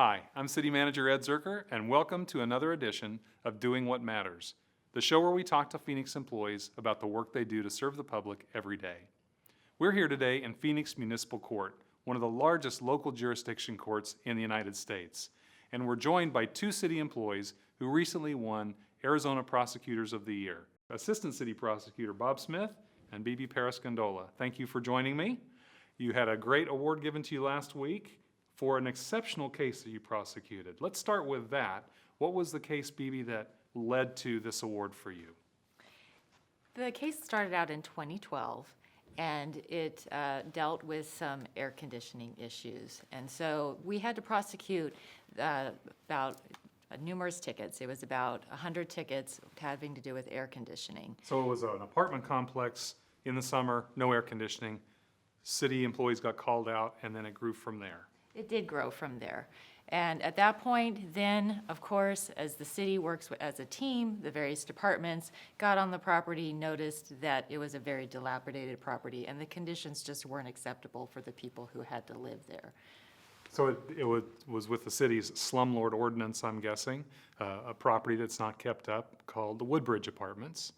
Hi, I'm City Manager Ed Zerker, and welcome to another edition of Doing What Matters, the show where we talk to Phoenix employees about the work they do to serve the public every day. We're here today in Phoenix Municipal Court, one of the largest local jurisdiction courts in the United States, and we're joined by two city employees who recently won Arizona Prosecutors of the Year, Assistant City Prosecutor Bob Smith and Bibi Periscandola. Thank you for joining me. You had a great award given to you last week for an exceptional case that you prosecuted. Let's start with that. What was the case, Bibi, that led to this award for you? The case started out in 2012, and it dealt with some air conditioning issues. And so we had to prosecute about numerous tickets. It was about 100 tickets having to do with air conditioning. So it was an apartment complex in the summer, no air conditioning. City employees got called out, and then it grew from there. It did grow from there. And at that point, then, of course, as the city works as a team, the various departments got on the property, noticed that it was a very dilapidated property, and the conditions just weren't acceptable for the people who had to live there. So it was with the city's slumlord ordinance, I'm guessing, a property that's not kept up called the Woodbridge Apartments.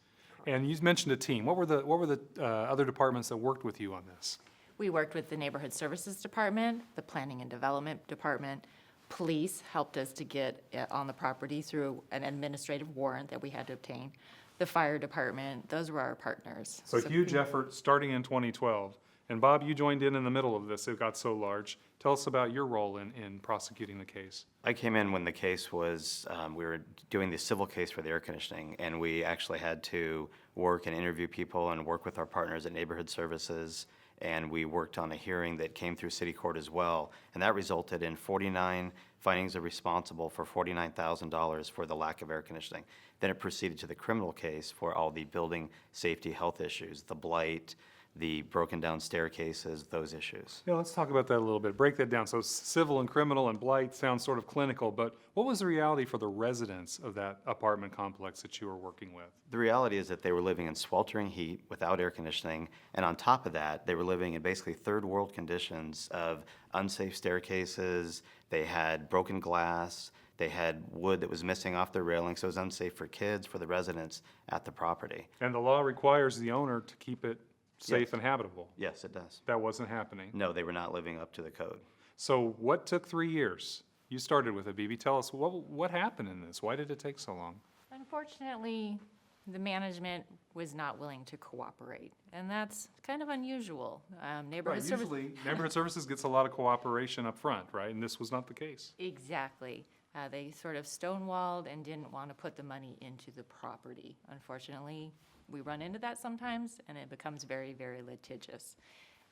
And you mentioned a team. What were the other departments that worked with you on this? We worked with the Neighborhood Services Department, the Planning and Development Department. Police helped us to get on the property through an administrative warrant that we had to obtain. The Fire Department, those were our partners. So huge effort starting in 2012. And Bob, you joined in the middle of this. It got so large. Tell us about your role in prosecuting the case. I came in when the case was, we were doing the civil case for the air conditioning, and we actually had to work and interview people and work with our partners at Neighborhood Services, and we worked on a hearing that came through City Court as well, and that resulted in 49 findings of responsible for $49,000 for the lack of air conditioning. Then it proceeded to the criminal case for all the building safety health issues, the blight, the broken down staircases, those issues. Yeah, let's talk about that a little bit. Break that down. So civil and criminal and blight sounds sort of clinical, but what was the reality for the residents of that apartment complex that you were working with? The reality is that they were living in sweltering heat without air conditioning, and on top of that, they were living in basically third world conditions of unsafe staircases, they had broken glass, they had wood that was missing off their railing, so it was unsafe for kids, for the residents at the property. And the law requires the owner to keep it safe Yes. and habitable. Yes, it does. That wasn't happening. No, they were not living up to the code. So what took 3 years? You started with it, Bibi. Tell us, what happened in this? Why did it take so long? Unfortunately, the management was not willing to cooperate, and that's kind of unusual. Neighborhood service. Usually, Neighborhood Services gets a lot of cooperation up front, right? And this was not the case. Exactly. They sort of stonewalled and didn't want to put the money into the property. Unfortunately, we run into that sometimes, and it becomes very, very litigious.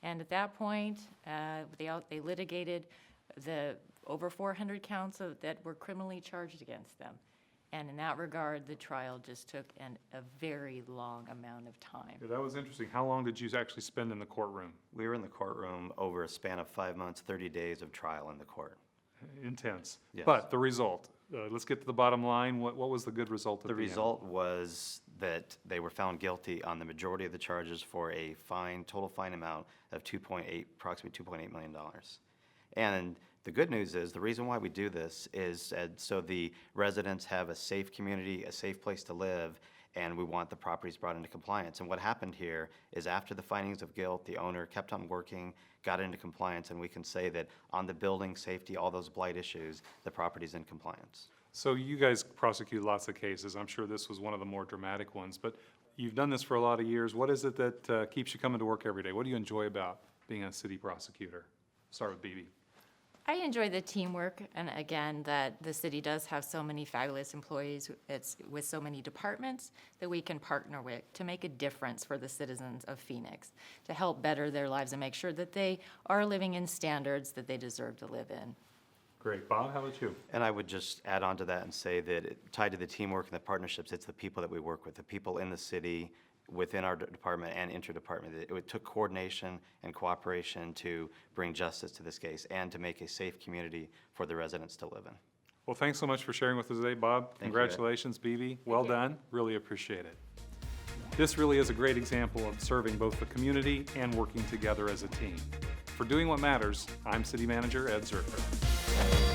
And at that point, they litigated the over 400 counts that were criminally charged against them. And in that regard, the trial just took a very long amount of time. Yeah, that was interesting. How long did you actually spend in the courtroom? We were in the courtroom over a span of 5 months, 30 days of trial in the court. Intense. Yes. But the result, let's get to the bottom line. What was the good result? The result was that they were found guilty on the majority of the charges for a total fine amount of approximately $2.8 million. And the good news is, the reason why we do this is so the residents have a safe community, a safe place to live, and we want the properties brought into compliance. And what happened here is, after the findings of guilt, the owner kept on working, got into compliance, and we can say that on the building safety, all those blight issues, the property's in compliance. So you guys prosecute lots of cases. I'm sure this was one of the more dramatic ones, but you've done this for a lot of years. What is it that keeps you coming to work every day? What do you enjoy about being a city prosecutor? Start with Bibi. I enjoy the teamwork, and again, that the city does have so many fabulous employees, it's with so many departments that we can partner with to make a difference for the citizens of Phoenix, to help better their lives and make sure that they are living in standards that they deserve to live in. Great. Bob, how about you? And I would just add on to that and say that tied to the teamwork and the partnerships, it's the people that we work with, the people in the city, within our department and interdepartment. It took coordination and cooperation to bring justice to this case and to make a safe community for the residents to live in. Well, thanks so much for sharing with us today, Bob. Thank you. Congratulations, Bibi. Well you. done. Really appreciate it. This really is a great example of serving both the community and working together as a team. For Doing What Matters, I'm City Manager Ed Zerker.